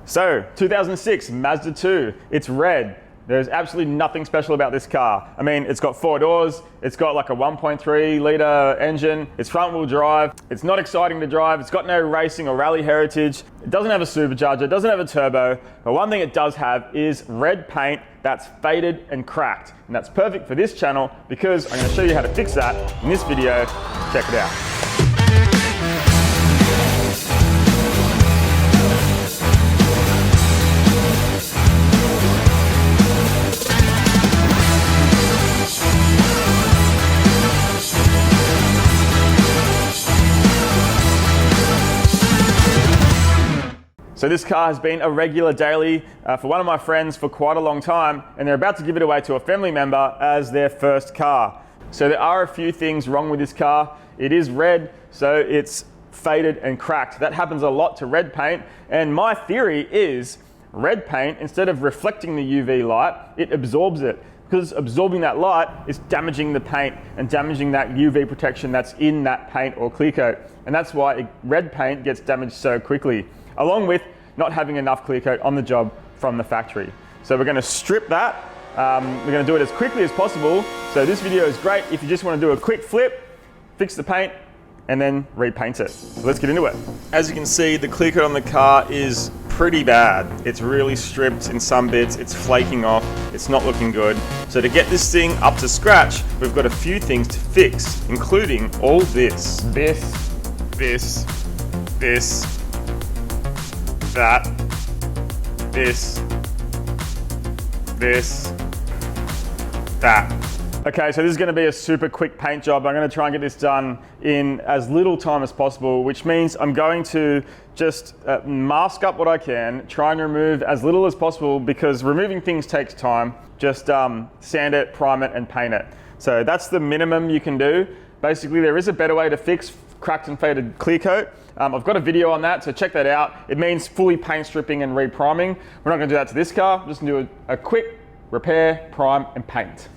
So, 2006 Mazda 2, it's red. There's absolutely nothing special about this car. I mean, it's got 4 doors, it's got like a 1.3 litre engine, it's front wheel drive, it's not exciting to drive, it's got no racing or rally heritage, it doesn't have a supercharger, it doesn't have a turbo, but one thing it does have is red paint that's faded and cracked. And that's perfect for this channel because I'm gonna show you how to fix that in this video. Check it out. So this car has been a regular daily for one of my friends for quite a long time, and they're about to give it away to a family member as their first car. So there are a few things wrong with this car. It is red, so it's faded and cracked. That happens a lot to red paint, and my theory is red paint, instead of reflecting the UV light, it absorbs it. Because absorbing that light is damaging the paint and damaging that UV protection that's in that paint or clear coat. And that's why red paint gets damaged so quickly, along with not having enough clear coat on the job from the factory. So we're gonna strip that. We're gonna do it as quickly as possible. So this video is great if you just wanna do a quick flip, fix the paint, and then repaint it. So let's get into it. As you can see, the clear coat on the car is pretty bad. It's really stripped in some bits, it's flaking off, it's not looking good. So to get this thing up to scratch, we've got a few things to fix, including all this. This, that, that. Okay, so this is going to be a super quick paint job. I'm going to try and get this done in as little time as possible, which means I'm going to just mask up what I can, try and remove as little as possible because removing things takes time. Just sand it, prime it, and paint it. So that's the minimum you can do. Basically, there is a better way to fix cracked and faded clear coat. I've got a video on that, so check that out. It means fully paint stripping and re-priming. We're not going to do that to this car. We're just going to do a quick repair, prime, and paint.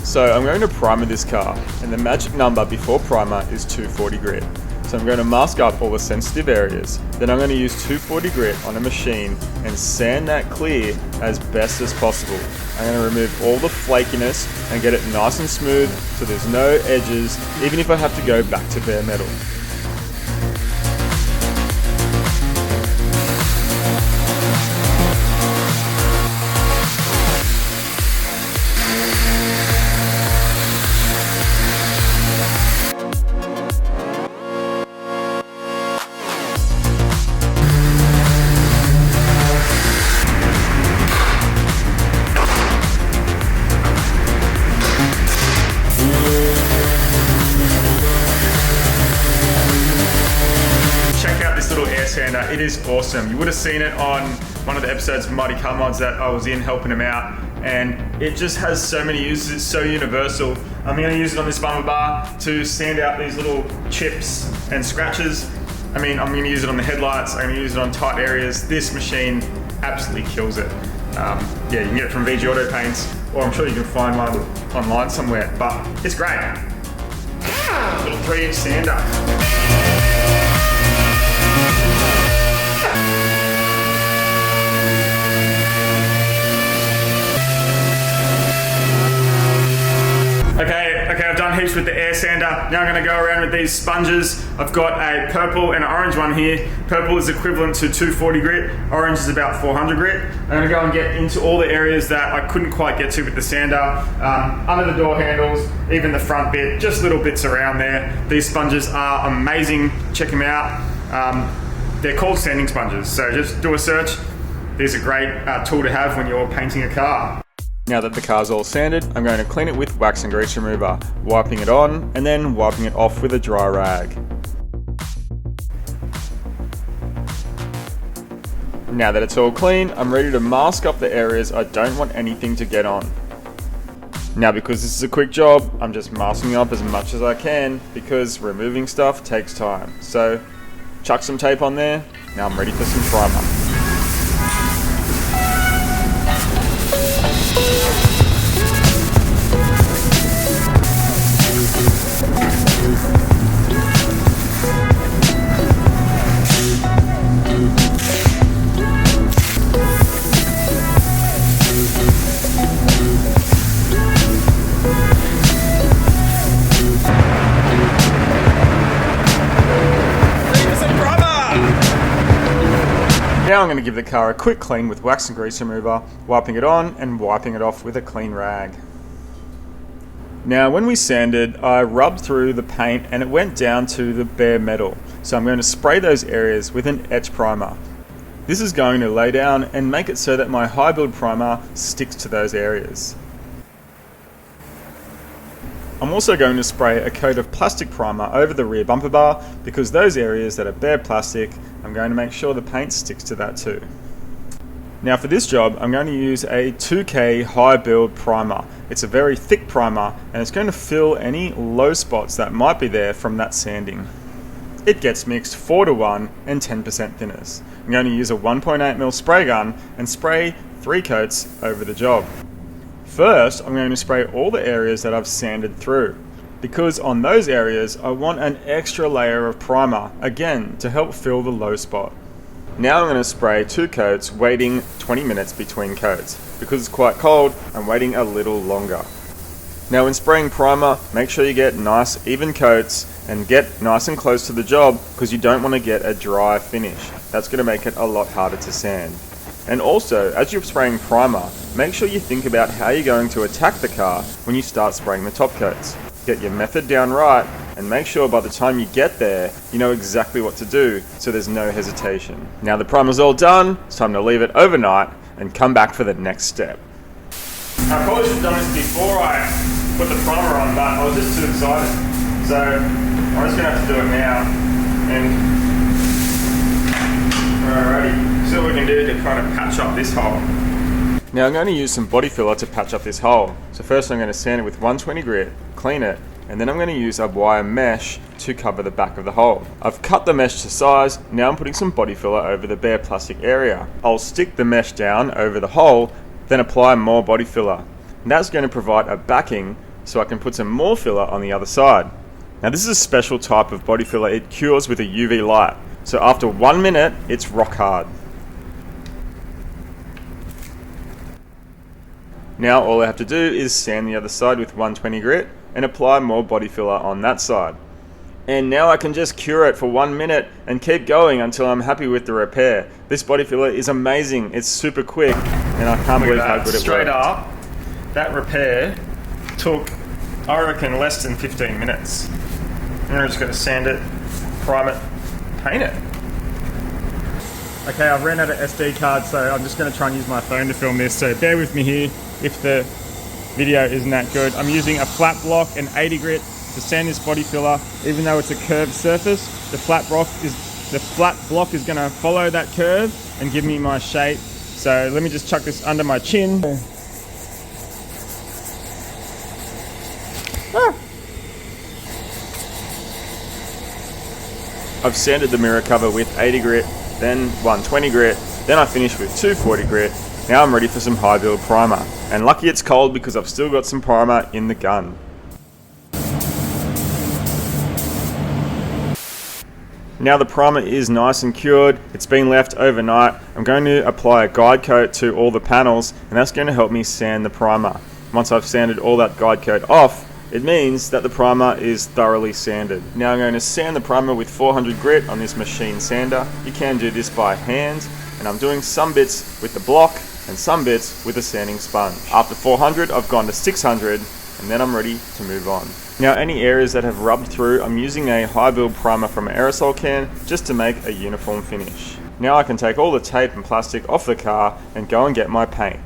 So I'm going to primer this car, and the magic number before primer is 240 grit. So I'm going to mask up all the sensitive areas. Then I'm going to use 240 grit on a machine and sand that clear as best as possible. I'm going to remove all the flakiness and get it nice and smooth so there's no edges, even if I have to go back to bare metal. Sander. It is awesome. You would have seen it on one of the episodes of Mighty Car Mods that I was in helping him out, and it just has so many uses. It's so universal. I'm going to use it on this bumper bar to sand out these little chips and scratches. I mean, I'm going to use it on the headlights. I'm going to use it on tight areas. This machine absolutely kills it. Yeah, you can get it from VG Auto Paints, or I'm sure you can find one online somewhere, but it's great. Little 3-inch sander. Okay, I've done heaps with the air sander. Now I'm going to go around with these sponges. I've got a purple and an orange one here. Purple is equivalent to 240 grit. Orange is about 400 grit. I'm going to go and get into all the areas that I couldn't quite get to with the sander. Under the door handles, even the front bit, just little bits around there. These sponges are amazing. Check them out. They're called sanding sponges, so just do a search. These are a great tool to have when you're painting a car. Now that the car's all sanded, I'm going to clean it with wax and grease remover, wiping it on and then wiping it off with a dry rag. Now that it's all clean, I'm ready to mask up the areas I don't want anything to get on. Now because this is a quick job, I'm just masking up as much as I can because removing stuff takes time. So chuck some tape on there, now I'm ready for some primer. Now I'm going to give the car a quick clean with wax and grease remover, wiping it on and wiping it off with a clean rag. Now when we sanded, I rubbed through the paint and it went down to the bare metal. So I'm going to spray those areas with an etch primer. This is going to lay down and make it so that my high build primer sticks to those areas. I'm also going to spray a coat of plastic primer over the rear bumper bar because those areas that are bare plastic, I'm going to make sure the paint sticks to that too. Now for this job, I'm going to use a 2K high build primer. It's a very thick primer and it's going to fill any low spots that might be there from that sanding. It gets mixed 4:1 and 10% thinners. I'm going to use a 1.8mm spray gun and spray 3 coats over the job. First, I'm going to spray all the areas that I've sanded through, because on those areas I want an extra layer of primer, again to help fill the low spot. Now I'm going to spray 2 coats, waiting 20 minutes between coats. Because it's quite cold, I'm waiting a little longer. Now when spraying primer, make sure you get nice even coats and get nice and close to the job because you don't want to get a dry finish. That's going to make it a lot harder to sand. And also, as you're spraying primer, make sure you think about how you're going to attack the car when you start spraying the top coats. Get your method down right and make sure by the time you get there, you know exactly what to do so there's no hesitation. Now the primer's all done, it's time to leave it overnight and come back for the next step. I probably should have done this before I put the primer on, but I was just too excited. So I'm just going to have to do it now. And alrighty. See what we can do to kind of patch up this hole. Now I'm going to use some body filler to patch up this hole. So first I'm going to sand it with 120 grit, clean it, and then I'm going to use a wire mesh to cover the back of the hole. I've cut the mesh to size, now I'm putting some body filler over the bare plastic area. I'll stick the mesh down over the hole, then apply more body filler. And that's going to provide a backing so I can put some more filler on the other side. Now this is a special type of body filler, it cures with a UV light. So after 1 minute, it's rock hard. Now all I have to do is sand the other side with 120 grit and apply more body filler on that side. And now I can just cure it for 1 minute and keep going until I'm happy with the repair. This body filler is amazing, it's super quick, and I can't believe how good it works. Straight up, that repair took, I reckon, less than 15 minutes. And I'm just going to sand it, prime it, paint it. Okay, I've ran out of SD cards, so I'm just going to try and use my phone to film this, so bear with me here if the video isn't that good. I'm using a flat block and 80 grit to sand this body filler. Even though it's a curved surface, the flat block is going to follow that curve and give me my shape. So let me just chuck this under my chin. I've sanded the mirror cover with 80 grit, then 120 grit, then I finished with 240 grit. Now I'm ready for some high build primer. And lucky it's cold because I've still got some primer in the gun. Now the primer is nice and cured, it's been left overnight. I'm going to apply a guide coat to all the panels and that's going to help me sand the primer. Once I've sanded all that guide coat off, it means that the primer is thoroughly sanded. Now I'm going to sand the primer with 400 grit on this machine sander. You can do this by hand, and I'm doing some bits with the block and some bits with a sanding sponge. After 400, I've gone to 600, and then I'm ready to move on. Now any areas that have rubbed through, I'm using a high build primer from an aerosol can just to make a uniform finish. Now I can take all the tape and plastic off the car and go and get my paint.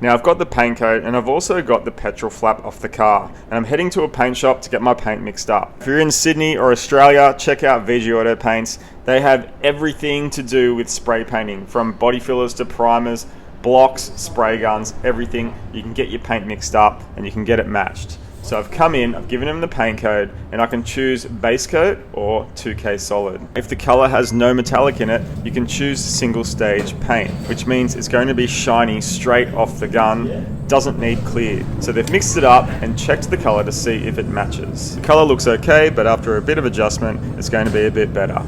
Now I've got the paint coat and I've also got the petrol flap off the car, and I'm heading to a paint shop to get my paint mixed up. If you're in Sydney or Australia, check out VG Auto Paints. They have everything to do with spray painting, from body fillers to primers, blocks, spray guns, everything. You can get your paint mixed up and you can get it matched. So I've come in, I've given them the paint code, and I can choose base coat or 2K solid. If the color has no metallic in it, you can choose single stage paint, which means it's going to be shiny straight off the gun, doesn't need clear. So they've mixed it up and checked the color to see if it matches. The color looks okay, but after a bit of adjustment, it's going to be a bit better.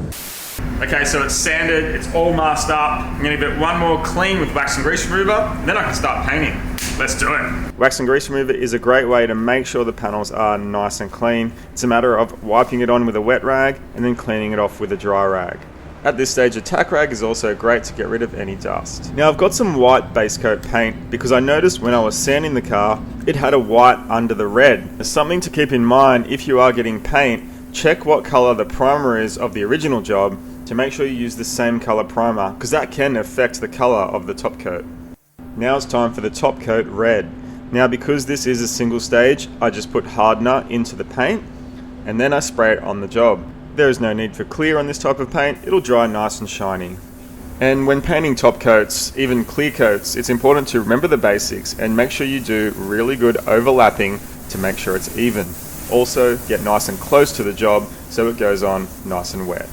Okay, so it's sanded, it's all masked up. I'm going to give it one more clean with wax and grease remover, and then I can start painting. Let's do it. Wax and grease remover is a great way to make sure the panels are nice and clean. It's a matter of wiping it on with a wet rag and then cleaning it off with a dry rag. At this stage, a tack rag is also great to get rid of any dust. Now I've got some white base coat paint because I noticed when I was sanding the car, it had a white under the red. There's something to keep in mind if you are getting paint. Check what color the primer is of the original job to make sure you use the same color primer, because that can affect the color of the top coat. Now it's time for the top coat red. Now because this is a single stage, I just put hardener into the paint and then I spray it on the job. There is no need for clear on this type of paint, it'll dry nice and shiny. And when painting top coats, even clear coats, it's important to remember the basics and make sure you do really good overlapping to make sure it's even. Also, get nice and close to the job so it goes on nice and wet.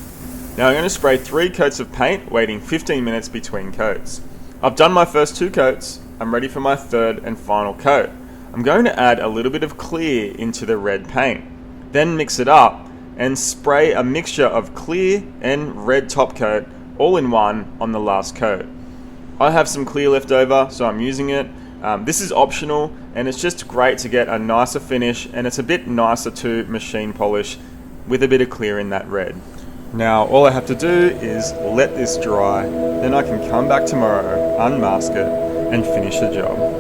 Now I'm going to spray 3 coats of paint, waiting 15 minutes between coats. I've done my first 2 coats, I'm ready for my third and final coat. I'm going to add a little bit of clear into the red paint, then mix it up and spray a mixture of clear and red top coat all in one on the last coat. I have some clear left over, so I'm using it. This is optional and it's just great to get a nicer finish, and it's a bit nicer to machine polish with a bit of clear in that red. Now all I have to do is let this dry, then I can come back tomorrow, unmask it and finish the job.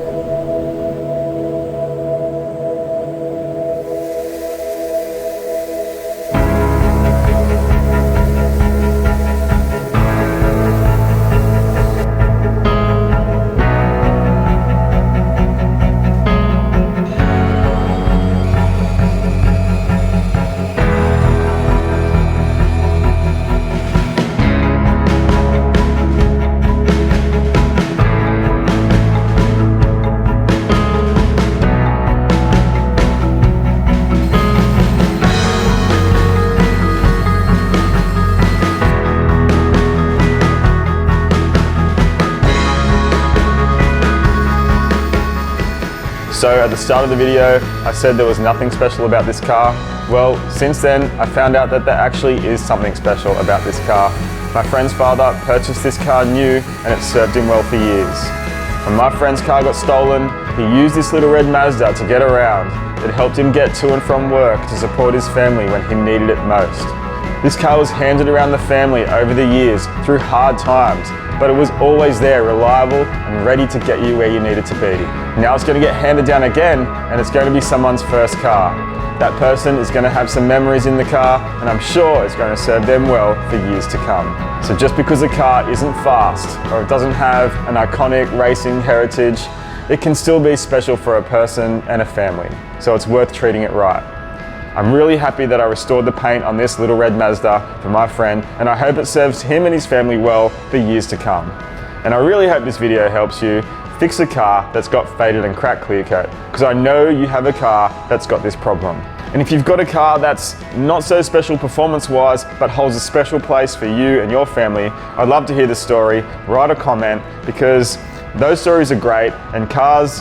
So at the start of the video, I said there was nothing special about this car. Well, since then, I found out that there actually is something special about this car. My friend's father purchased this car new and it served him well for years. When my friend's car got stolen, he used this little red Mazda to get around. It helped him get to and from work to support his family when he needed it most. This car was handed around the family over the years through hard times, but it was always there, reliable and ready to get you where you needed to be. Now it's going to get handed down again, and it's going to be someone's first car. That person is going to have some memories in the car, and I'm sure it's going to serve them well for years to come. So just because a car isn't fast, or it doesn't have an iconic racing heritage, it can still be special for a person and a family. So it's worth treating it right. I'm really happy that I restored the paint on this little red Mazda for my friend, and I hope it serves him and his family well for years to come. And I really hope this video helps you fix a car that's got faded and cracked clear coat, because I know you have a car that's got this problem. And if you've got a car that's not so special performance-wise, but holds a special place for you and your family, I'd love to hear the story. Write a comment, because those stories are great, and cars,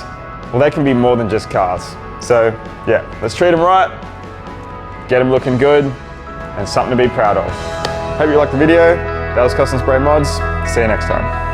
well, they can be more than just cars. So yeah, let's treat them right, get them looking good, and something to be proud of. Hope you liked the video. That was Custom Spray Mods. See you next time.